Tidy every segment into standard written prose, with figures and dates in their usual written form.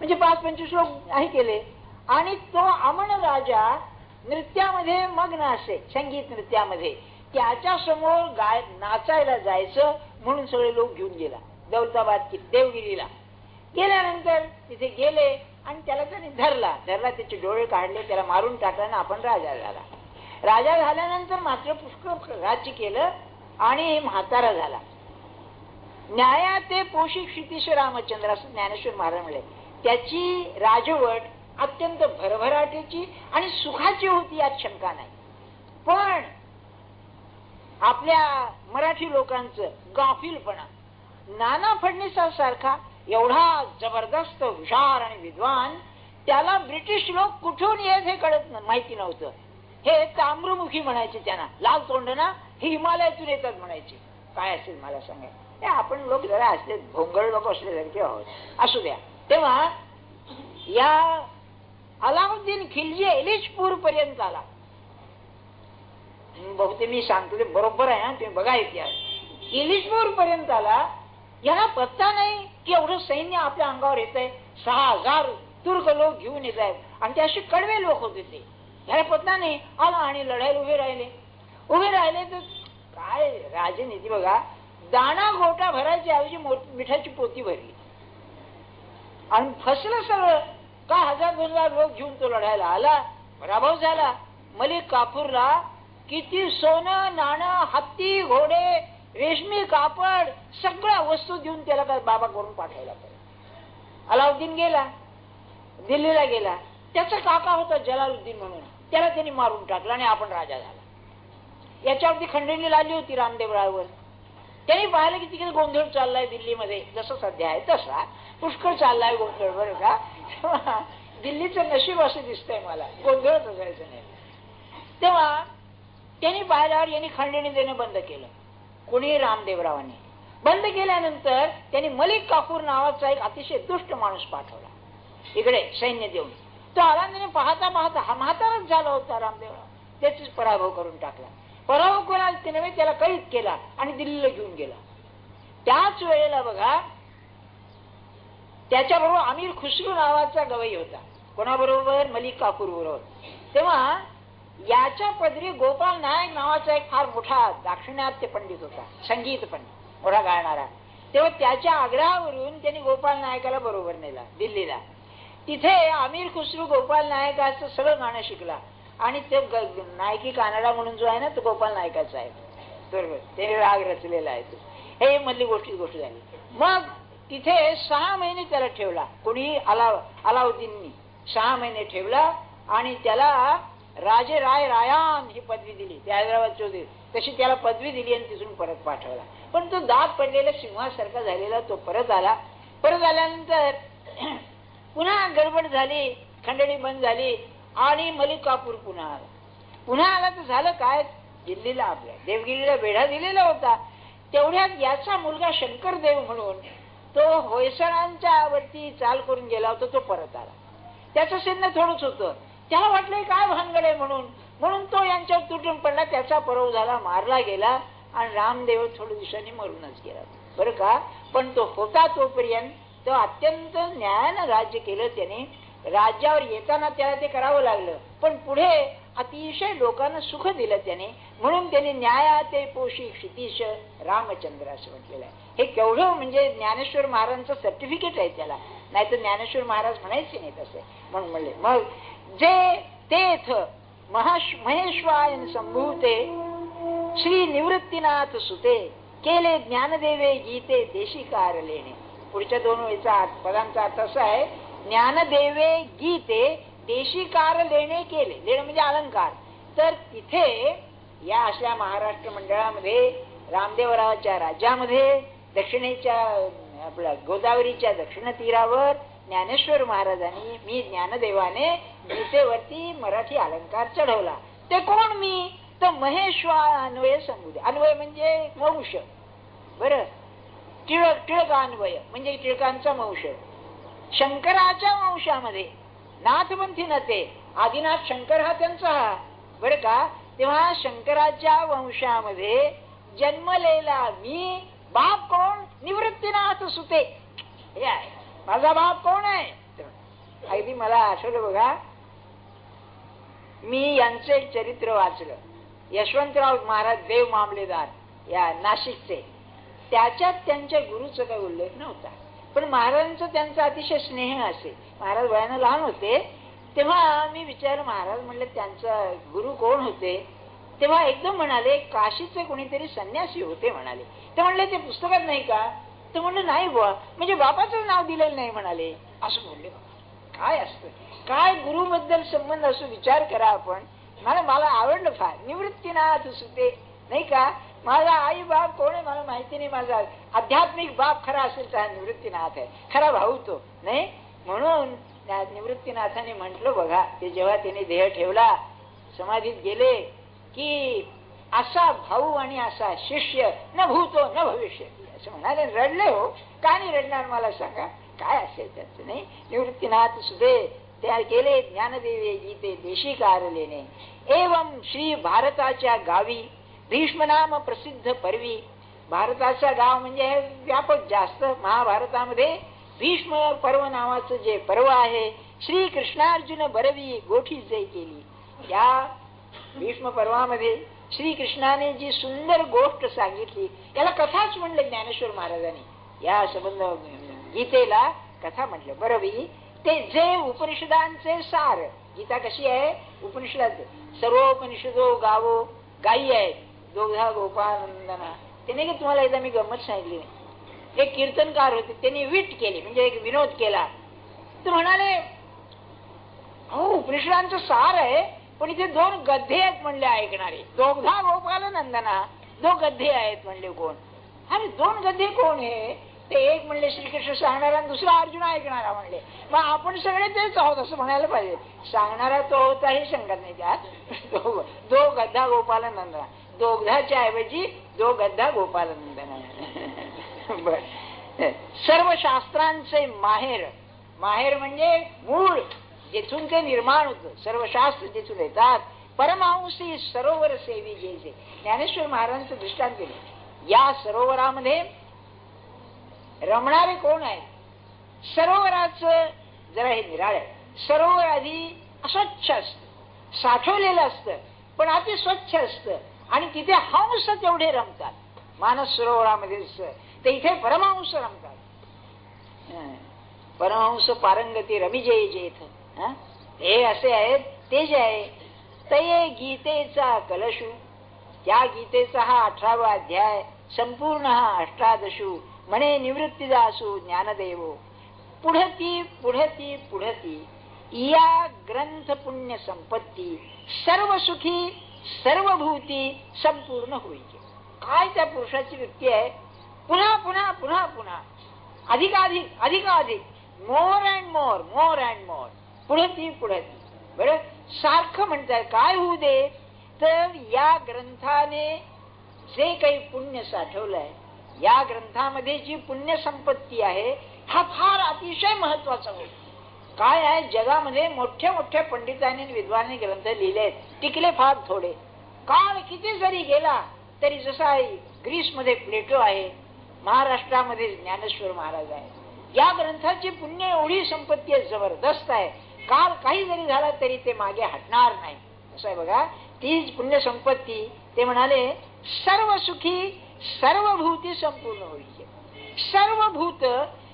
म्हणजे 5-25 श्लोक आहे केले. आणि तो अमन राजा नृत्यामध्ये मग्न असे, संगीत नृत्यामध्ये. त्याच्या समोर नाचायला जायचं म्हणून सगळे लोक घेऊन गेला दौलताबाद देवगिरीला. गेल्यानंतर तिथे गेले आणि त्याला त्यांनी धरला, त्याचे डोळे काढले, त्याला मारून टाकला आणि आपण राजा झाला. राजा झाल्यानंतर मात्र पुष्कळ राज्य केलं आणि म्हातारा झाला. न्याया ते पोषी क्षितिश रामचंद्र असं ज्ञानेश्वर महाराज म्हणले. त्याची राजवट अत्यंत भरभराटीची आणि सुखाची होती, यात शंका नाही. पण आपल्या मराठी लोकांचं गाफीलपणा, नाना फडणवीसांसारखा एवढा जबरदस्त हुशार आणि विद्वान, त्याला ब्रिटिश लोक कुठून येत हे कळत माहिती नव्हतं. हे ताम्रमुखी म्हणायचे त्यांना, लाल तोंड ना, हे हिमालयातून येतात म्हणायचे. काय असेल मला सांगा, हे आपण लोक जरा असले भोंगळ लोक असल्यासारखे आहोत. असू द्या. तेव्हा या अलाउद्दीन खिलजी एलिचपूर पर्यंत आला. बहुतेक मी सांगतो ते बरोबर आहे ना, तुम्ही बघा इतिहास. एलिचपूर पर्यंत आला. याला पत्ता नाही की एवढं सैन्य आपल्या अंगावर येत आहे. 6000 तुर्क लोक घेऊन येत आहेत आणि ते असे कडवे लोक होते. ते याला पत्ता नाही. आला आणि लढायला उभे राहिले तर काय राजनीती बघा. दाणा गोटा भरायची ऐवजी मिठाची पोती भरली आणि फसलं सगळं. का 1000-2000 लोक घेऊन तो लढायला आला, पराभव झाला. मलिक काफूरला किती सोनं नाणं, हत्ती घोडे, रेशमी कापड, सगळ्या वस्तू देऊन त्याला काय बाबा करून पाठवायला पाहिजे. अलाउद्दीन गेला, दिल्लीला गेला. त्याचा काका होता जलालुद्दीन म्हणून, त्याला त्यांनी मारून टाकला आणि आपण राजा झाला. याच्यावरती खंडणी लावली होती रामदेवरावर. त्यांनी पाहिलं की तिकडे गोंधळ चाललाय दिल्लीमध्ये, जसं सध्या आहे तसा पुष्कळ चाललाय गोंधळ, बरं का. दिल्लीचं नशीब असं दिसतंय मला, गोंधळच असायचं नाही. तेव्हा त्यांनी पाहिल्यावर यांनी खंडणी देणं बंद केलं. कोणी? रामदेवरावांनी. बंद केल्यानंतर त्यांनी मलिक काफूर नावाचा एक अतिशय दुष्ट माणूस पाठवला इकडे सैन्य देऊन. तो आला, पाहता पाहता हा म्हाताराच झाला होता रामदेवराव. त्याचाच पराभव करून टाकला. पराभव कोणाला ते नव्हे, त्याला कैद केला आणि दिल्लीला घेऊन गेला. त्याच वेळेला बघा, त्याच्याबरोबर अमीर खुसरू नावाचा गवई होता. कोणाबरोबर? मलिक काफूर बरोबर. तेव्हा याच्या पदरी गोपाल नायक नावाचा एक फार मोठा दाक्षिणात्य पंडित होता, संगीत पंडित, मोठा गाणारा. तेव्हा त्याच्या आग्रहावरून त्यांनी गोपाल नायकाला बरोबर नेला दिल्लीला. तिथे अमीर खुसरू गोपाल नायकाचं सगळं गाणं शिकला आणि ते नायकी कानडा म्हणून जो आहे ना, तो गोपाल नायकाचा आहे. बरोबर, त्याने राग रचलेला आहे तो. हे मधली गोष्ट झाली. मग तिथे 6 महिने त्याला ठेवला. कोणी? अलाउद्दीननी 6 महिने ठेवला आणि त्याला राजे रायान ही पदवी दिली. ते हैदराबाद चौधरी तशी त्याला पदवी दिली आणि तिथून परत पाठवला. पण तो दात पडलेला सिंहासारखा झालेला तो परत आला. परत आल्यानंतर पुन्हा गडबड झाली, खंडणी बंद झाली आणि मलिक काफूर पुन्हा आला. तर झालं काय, दिल्लीला आपल्या देवगिरीला बेढा दिलेला होता. तेवढ्यात याचा मुलगा शंकरदेव म्हणून तो होयसळांच्या वरती चाल करून गेला होता, तो परत आला. त्याचं सैन्य थोडंच होतं. त्याला वाटलं काय भानगड आहे म्हणून तो यांच्यावर तुटून पडला. त्याचा पराभव झाला, मारला गेला आणि रामदेव थोड्या दिवसांनी मरूनच गेला, बरं का. पण तो होता तोपर्यंत तो अत्यंत न्यायानं राज्य केलं त्याने. राज्यावर येताना त्याला ते करावं लागलं, पण पुढे अतिशय लोकांना सुख दिलं त्याने. म्हणून त्याने न्याया ते पोषी क्षितिश रामचंद्र असं म्हटलेलं आहे. हे केवढं म्हणजे ज्ञानेश्वर महाराजांचं सर्टिफिकेट आहे त्याला, नाही तर ज्ञानेश्वर महाराज म्हणायचे नाही तसे म्हणून म्हणले. मग जे तेथ महेश्वायन संभूते श्री निवृत्तीनाथ सुते केले ज्ञानदेवे गीते देशिकार लेणे. पुढच्या 2 वेळचा पदांचा अर्थ असा आहे, ज्ञानदेवे गीते देशिकार लेणे केले. लेणे म्हणजे अलंकार. तर तिथे या अशा महाराष्ट्र मंडळामध्ये रामदेवरावाच्या राज्यामध्ये दक्षिणेच्या आपल्या गोदावरीच्या दक्षिण तीरावर ज्ञानेश्वर महाराजांनी, मी ज्ञानदेवाने गीतेवरती मराठी अलंकार चढवला. ते कोण? मी तर महेश्वान्वय संबुदे. अन्वय म्हणजे वंश, बरं. टिळकान्वय म्हणजे टिळकांचा वंश. शंकराच्या वंशामध्ये नाथपंथी नते आदिनाथ शंकर हा त्यांचा, बरं का. तेव्हा शंकराच्या वंशामध्ये जन्मलेला मी. बाप कोण? निवृत्तीनाथ सुते हे आहे. माझा बाप कोण आहे? अगदी मला आठवलं बघा, मी यांचं एक चरित्र वाचलं. यशवंतराव महाराज देव मामलेदार या नाशिकचे. त्याच्यात त्यांच्या गुरुचा काही उल्लेख नव्हता, पण महाराजांचा त्यांचा अतिशय स्नेह असे. महाराज वयानं लहान होते तेव्हा मी विचारलं, महाराज म्हणले त्यांचा गुरु कोण होते? तेव्हा एकदम म्हणाले काशीचे कोणीतरी संन्यासी होते म्हणाले. ते म्हणले ते पुस्तकात नाही का? तर म्हणलं नाही बुवा, म्हणजे बापाचं नाव दिलेलं नाही म्हणाले. असं बोलले. काय असतं, काय गुरु बद्दल संबंध असो, विचार करा आपण. मला आवडलं फार. निवृत्तीनाथ सुते नाही का, माझा आई बाप कोण आहे मला माहिती नाही, माझा आध्यात्मिक बाप खरा असेल तर निवृत्तीनाथ आहे, खरा भाऊ तो नाही. म्हणून निवृत्तीनाथाने म्हटलं बघा, ते जेव्हा त्याने देह ठेवला समाधीत गेले की असा भाऊ आणि असा शिष्य न भूतो न भविष्य असं म्हणाले. रडले हो, का नाही रडणार मला सांगा, काय असेल त्याचं नाही. निवृत्तीनाथ सुदे तयार केले ज्ञानदेवे गीते देशी कारलेने. एवं श्री भारताच्या गावी भीष्म नाम प्रसिद्ध पर्वी. भारताचा गाव म्हणजे व्यापक जास्त. महाभारतामध्ये भीष्म पर्व नावाचं जे पर्व आहे, श्री कृष्णार्जुन बरवी गोठी जय केली. या भीष्म पर्वामध्ये श्रीकृष्णाने जी सुंदर गोष्ट सांगितली याला कथाच म्हणलं ज्ञानेश्वर महाराजांनी. या संबंध गीतेला कथा म्हटलं. बरवी ते जे उपनिषदांचे सार. गीता कशी आहे? उपनिषदात सर्वोपनिषदो गावो गायी आहेत, दोघा गोपानंदना. त्याने की तुम्हाला एकदा मी गंमत सांगितली नाही. एक कीर्तनकार होते, त्यांनी विट केली म्हणजे एक विनोद केला. तर म्हणाले हो उपनिषदांचं सार आहे, पण इथे दोन गद्धे आहेत म्हणले ऐकणारे. दोघा गोपालनंदना, दोन गद्धे आहेत म्हणले. कोण? अरे दोन गद्धे कोण आहे? ते एक म्हणले श्रीकृष्ण सांगणारा, दुसरा अर्जुन ऐकणारा म्हणले. मग आपण सगळे तेच आहोत असं म्हणायला पाहिजे. सांगणारा तो होता हे शंका नाही त्यात. दो गद्दा गोपालनंदना, दोघाच्या ऐवजी दो गद्दा गोपालनंदना. बर. सर्व शास्त्रांचे माहेर. माहेर म्हणजे मूळ, जेथून ते निर्माण होतं. सर्व शास्त्र जेथून येतात. परमहंसी सरोवर सेवी जैसे. ज्ञानेश्वर महाराजांचं दृष्टांत दिले. या सरोवरामध्ये रमणारे कोण आहेत? सरोवराचं जरा हे निराळ आहे. सरोवर आधी अस्वच्छ असतं, साठवलेलं असतं, पण अति स्वच्छ असतं आणि तिथे हंस तेवढे रमतात. मानस सरोवरामध्ये तर इथे परमहंस रमतात. परमहंस पारंगती रमिजे जेथ. हे असे आहेत. ते जे आहे तये गीतेचा कलशू. त्या गीतेचा हा 18वा अध्याय, संपूर्ण हा अष्टादशू म्हणे निवृत्तीदासू ज्ञानदेवो. पुढती पुढती पुढती या ग्रंथ पुण्य संपत्ती सर्व सुखी सर्वभूती संपूर्ण होईल. काय त्या पुरुषाची वृत्ती आहे? पुन्हा पुन्हा पुन्हा पुन्हा अधिकाधिक अधिकाधिक, more and more, more and more, पुढती पुढती. बरं, सारखं म्हणतात काय होऊ दे? तर या ग्रंथाने जे काही पुण्य साठवलंय, या ग्रंथामध्ये जी पुण्य संपत्ती आहे, हा फार अतिशय महत्वाचा होईल. काय आहे, जगामध्ये मोठ्या मोठ्या पंडितांनी विद्वानांनी ग्रंथ लिहिलेत, टिकले फार थोडे. काळ किती जरी गेला तरी, जसा ग्रीसमध्ये प्लेटो आहे, महाराष्ट्रामध्ये ज्ञानेश्वर महाराज आहे. या ग्रंथाची पुण्य एवढी संपत्ती आहे, जबरदस्त आहे. काळ काही जरी झाला तरी ते मागे हटणार नाही. असं आहे बघा, तीच पुण्य संपत्ती. ते म्हणाले सर्व सुखी सर्वभूती संपूर्ण होईल. सर्वभूत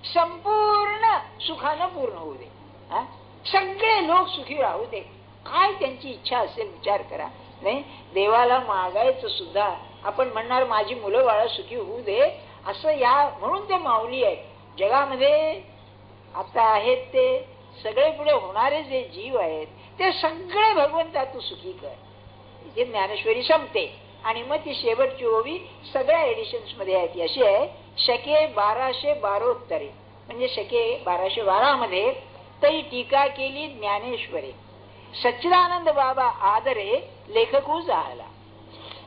संपूर्ण सुखानं पूर्ण होऊ दे. सगळे लोक सुखी राहू दे. काय त्यांची इच्छा असेल विचार करा. नाही, देवाला मागायचं सुद्धा आपण म्हणणार माझी मुलं बाळ सुखी होऊ दे असं. या म्हणून ते माऊली आहेत जगामध्ये. आता आहेत ते सगळे पुढे होणारे जे जीव आहेत ते सगळे भगवंता तू सुखी कर. इथे ज्ञानेश्वरी संपते आणि मग ती शेवटची ओवी सगळ्या एडिशन्स मध्ये आहे. अशी आहे, शके 1212 म्हणजे शके 1212 मध्ये तरी टीका केली ज्ञानेश्वरे. सच्चिदानंद बाबा आदरे लेखकू झाला.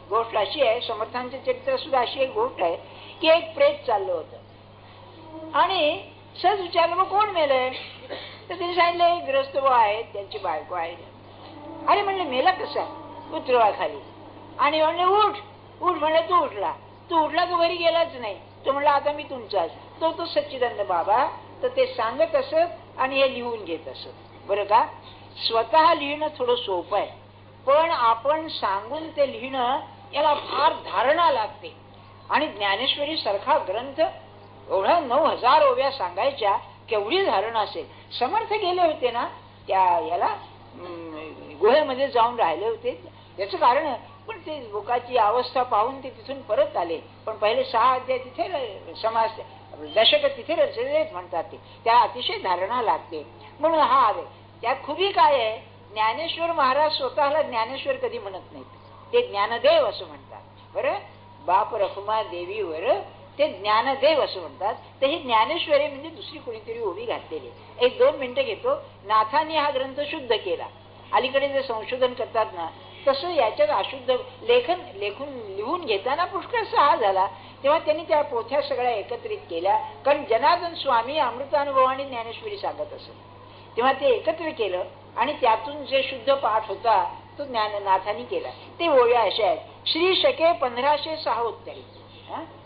गोष्ट अशी आहे, समर्थांचे चरित्र सुद्धा अशी एक गोष्ट आहे की एक प्रेत चाललं होतं आणि सहज विचारलं मग कोण मेलंय? तर त्यांनी सांगितलं ग्रस्त आहेत, त्यांची बायको आहे. अरे म्हणले मेला कसा? उतरवा खाली. आणि म्हणले उठ उठ. म्हणले तू उठला. तू उठला तो घरी गेलाच नाही. तो म्हणला आता मी तुमचाच. तो सच्चिदानंद बाबा. तर ते सांगत असत आणि हे लिहून घेत असत. बरं का, स्वतः लिहिणं थोडं सोपं आहे, पण आपण सांगून ते लिहिणं याला फार धारणा लागते. आणि ज्ञानेश्वरी सारखा ग्रंथ एवढा 9000 ओव्या सांगायच्या, केवढी धारणा असेल. समर्थ गेले होते ना त्या याला गुहेमध्ये जाऊन राहिले होते, याचं कारण पण ते लोकांची अवस्था पाहून ते तिथून परत आले. पण पहिले 6 अध्याय तिथे समाज दशक तिथे रचलेत म्हणतात ते, त्या अतिशय धारणा लागते. म्हणून हा आले त्यात खुबी काय आहे, ज्ञानेश्वर महाराज स्वतःला ज्ञानेश्वर कधी म्हणत नाहीत, ते ज्ञानदेव असं म्हणतात. बरं, बाप रखुमा देवीवर ते ज्ञानदेव असं म्हणतात. तर ही ज्ञानेश्वरी म्हणजे दुसरी कोणीतरी ओवी घातलेली. 1-2 मिनिटं घेतो. नाथांनी हा ग्रंथ शुद्ध केला. अलीकडे जे संशोधन करतात ना, तसं याच्यात अशुद्ध लिहून घेताना पुष्कळ सहा झाला. तेव्हा त्यांनी त्या पोथ्या सगळ्या एकत्रित केल्या. कारण जनार्दन स्वामी अमृतानुभवाने ज्ञानेश्वरी सांगत असत, तेव्हा ते एकत्र केलं आणि त्यातून जे शुद्ध पाठ होता तो ज्ञाननाथांनी केला. ते ओव्या अशा आहेत. श्री शके 1506 उत्तरी,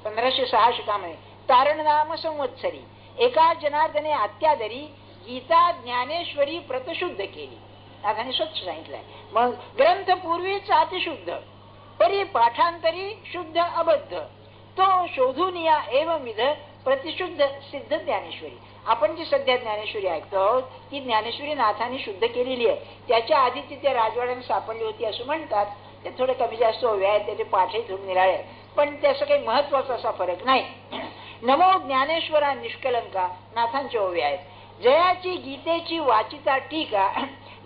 1506 शकामध्ये तारण नाम संवत्सरी, एका जनार्दने अत्यादरी गीता ज्ञानेश्वरी प्रतशुद्ध केली. नाथांनी स्वच्छ सांगितलंय. मग ग्रंथ पूर्वीच अतिशुद्ध, परी पाठांतरी शुद्ध अबद्ध, तो शोधून या एवमिध प्रतिशुद्ध सिद्ध ज्ञानेश्वरी. आपण जी सध्या ज्ञानेश्वरी ऐकतो आहोत ती ज्ञानेश्वरी नाथांनी शुद्ध केलेली आहे. त्याच्या आधी ती त्या राजवाड्याने सापडली होती असं म्हणतात. ते थोडे कमी जास्त ओव्या आहेत, त्याचे पाठही थोडे निराळे, पण त्याचा काही महत्वाचा असा फरक नाही. नमो ज्ञानेश्वरा निष्कलंका नाथांच्या ओव्या आहेत. जयाची गीतेची वाचिता टीका,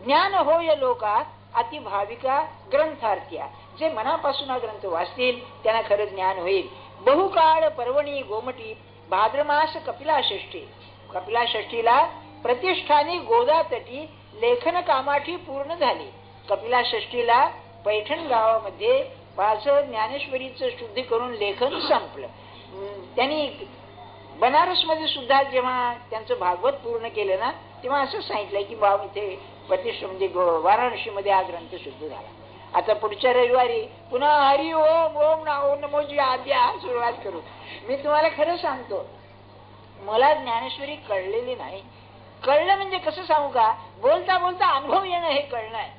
ज्ञान होय लोका अतिभाविका ग्रंथार्थ्या. जे मनापासून हा ग्रंथ वाचतील त्यांना खरं ज्ञान होईल. बहुकाळ पर्वणी गोमटी, भाद्रमास कपिला षष्ठी. कपिला षष्ठीला प्रतिष्ठानी गोदा तटी लेखन कामाठी पूर्ण झाली. कपिला षष्ठीला पैठण गावामध्ये माझं ज्ञानेश्वरीचं शुद्धी करून लेखन संपलं. त्यांनी बनारस मध्ये सुद्धा जेव्हा त्यांचं भागवत पूर्ण केलं ना, तेव्हा असं सांगितलंय की बाबा इथे प्रतिष्ठा म्हणजे वाराणसी मध्ये हा ग्रंथ शुद्ध झाला. आता पुढच्या रविवारी पुन्हा हरि ओम ओम नमोजी आद्या सुरुवात करू. मी तुम्हाला खरं सांगतो, मला ज्ञानेश्वरी कळलेली नाही. कळलं म्हणजे कसं सांगू का, बोलता बोलता अनुभव येणं हे कळणं आहे.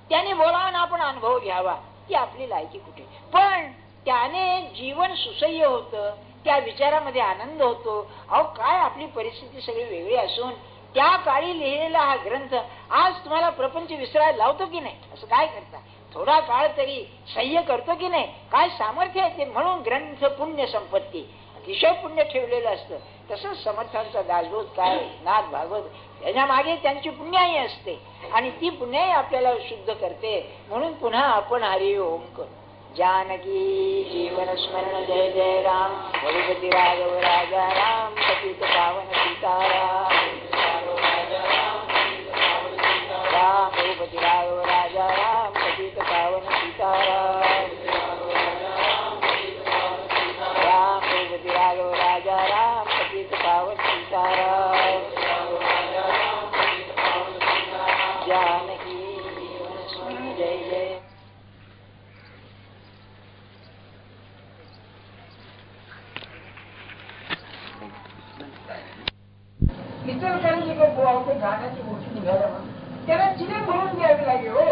त्याने बोलावं ना आपण अनुभव घ्यावा, ती आपली लायकी कुठे. पण त्याने जीवन सुसह्य होतं, त्या विचारामध्ये आनंद होतो. अहो काय आपली परिस्थिती सगळी वेगळी असून त्या काळी लिहिलेला हा ग्रंथ आज तुम्हाला प्रपंच विसरायला लावतो की नाही. असं काय करता, थोडा काळ तरी सह्य करतो की नाही. काय सामर्थ्य आहे ते. म्हणून ग्रंथ पुण्य संपत्ती, अतिशय पुण्य ठेवलेलं असतं. तसंच समर्थांचा दासबोध काय नाथ भागवत, त्याच्या मागे त्यांची पुण्याई असते आणि ती पुण्याई आपल्याला शुद्ध करते. म्हणून पुन्हा आपण हरि ओम करू. जानकी जीवन स्मरण जय जय राम, रघुपती राघव राजा राम, पतित पावन सीताराम. राम रघुपती राघव राजा राम, पतित पावन सीताराम. राम रघुपती राघव राजा राम, पतित पावन सीताराम. जानकी जीवन स्मरण जय जय. इतर काही गाण्याची गोष्टी निघाल्या म्हणून त्याला चिरे भरून द्यावी लागेल. हो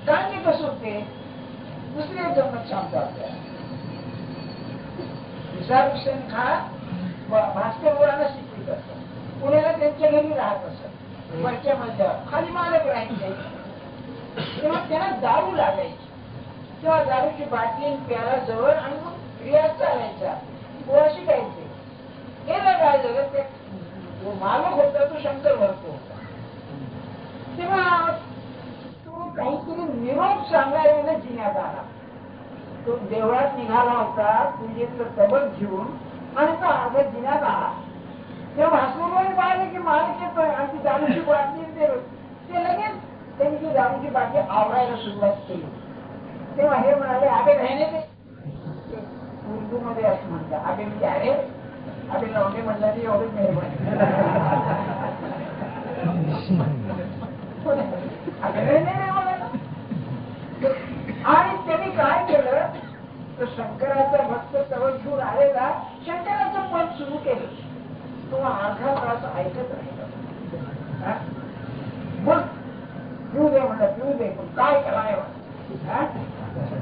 गाणे कसं होते. दुसरी एक गंमत सांगतो आपल्याला. विशालभूषण खान भास्कर बुराला शिकवी करतात. पुण्याला त्यांच्या घरी राहत असत. वरच्या मजल्यावर खाली मालक राहायचे. तेव्हा त्यांना दारू लागायची. तेव्हा दारूची बाटली प्याला जवळ आणि मग रियाज चालायचा. बुवा शिकायचे. गेलं काय झालं, ते मालक होता तो शंकर भरतो होता. तेव्हा तो काहीतरी निरोप सांगायला जिन्यात आला. तो देवळात निघाला होता पूजेचं तबक घेऊन आणि तो अर्ध्या जिन्यात आला. तेव्हा भास्करबाई पाहिलं की मालक येतोय आणि ती दारूची बाटली ते लगेच त्यांनी ती दारूची बाटली आवरायला सुरुवात केली. तेव्हा हे म्हणाले आबे राहिले. ते उर्दू मध्ये असं म्हणतात आबे म्हणजे अरे आबे लावणे म्हणला ते एवढंच मेहरबानी. आणि त्यांनी काय केलं तर शंकराचा भक्त तवत घेऊन आलेला शंकराचं पद सुरू केलं. तो अर्धा तास असं ऐकत राहिलं. मग पिऊ दे म्हणलं, पिऊ दे, पण काय कराय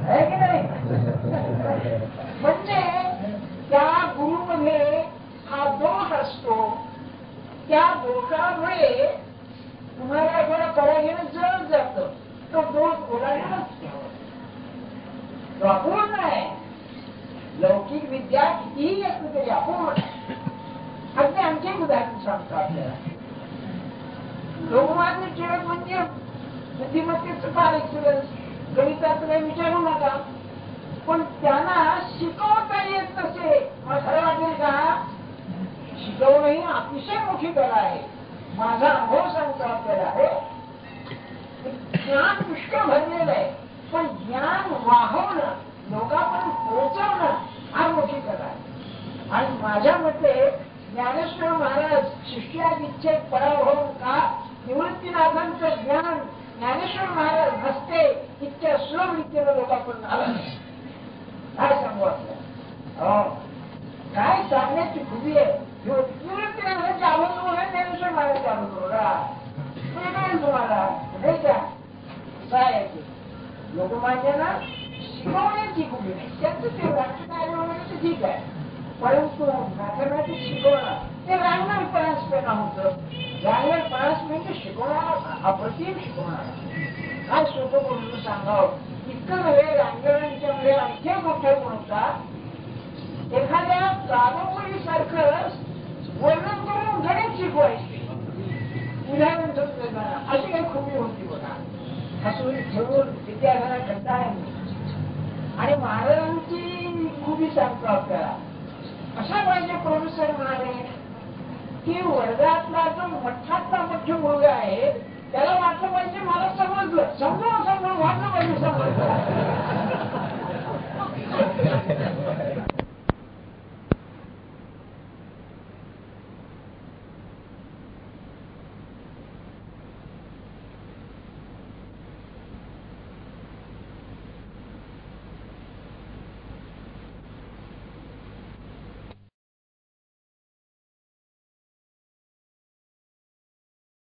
आहे की नाही. म्हणजे त्या गुरुमध्ये हा दोष असतो. त्या दोषामुळे तुम्हाला थोडं करायला जड जात. तो दोष ओलांडूनच घ्यावा. तो अपूर्ण आहे. लौकिक विद्या कितीही असली तरी अपूर्ण. अगदी आणखी एक उदाहरण सांगतो आपल्याला. लोकमान्य टिळक म्हणजे बुद्धिमत्तेचं फार एक्सलन्स, गणिताचं काही विचारू नका, पण त्यांना शिकवता येत नसे. मला खरं वाटेल का, शिकवणं ही अतिशय मोठी कला आहे. माझा अनुभव सांगतो आपल्याला. ज्ञान पुष्कळ भरलेलं आहे, पण ज्ञान वाहवणं, लोकांपर्यंत पोहोचवणं हा मोठी कला आहे. आणि माझ्या मते ज्ञानेश्वर महाराज शिष्यादिच्छेद पराभव का निवृत्तीनाथांचं ज्ञान ज्ञानेश्वर महाराज नसते इतक्या सुलभरीतीनं लोकांपर्यंत आलं नाही. काय सांगू आपल्याला, काय सांगण्याची खुबी आहे. निवृत्तीनाथांच्या अभंग ज्ञानेश्वर महाराजच्या अभंग कळेल तुम्हाला. नाही का काय आहे ते लोकमान्यांना शिकवण्याची खुबी नाही. त्यांचं ते राष्ट्रकार्य वगैरे ठीक आहे, परंतु मॅथमॅटिक्स शिकवणं ते रांगणपणास पेना होतं. रांगणपणास म्हणजे शिकवणार, अप्रतिम शिकवणार. काय सोपं बोलून सांगावं, इतकं नव्हे. रांगणांच्या मध्ये आणखी मोठे गुण होतात. एखाद्या कादंबरी सारखं वर्णन करून गणित शिकवायचे, उदाहरण समजताना अशी काही खुबी होती बघा. हसून खेळून विद्यार्थ्यांना कंटाळा. आणि महाराजांची खुबी सांगतो आपल्याला. असा पाहिजे प्रोफेसर म्हणाले की वर्गातला जो मठ्ठातला मोठा मुलगा आहे त्याला वाटलं पाहिजे मला समजलं, समजून वाटलं पाहिजे समजलं.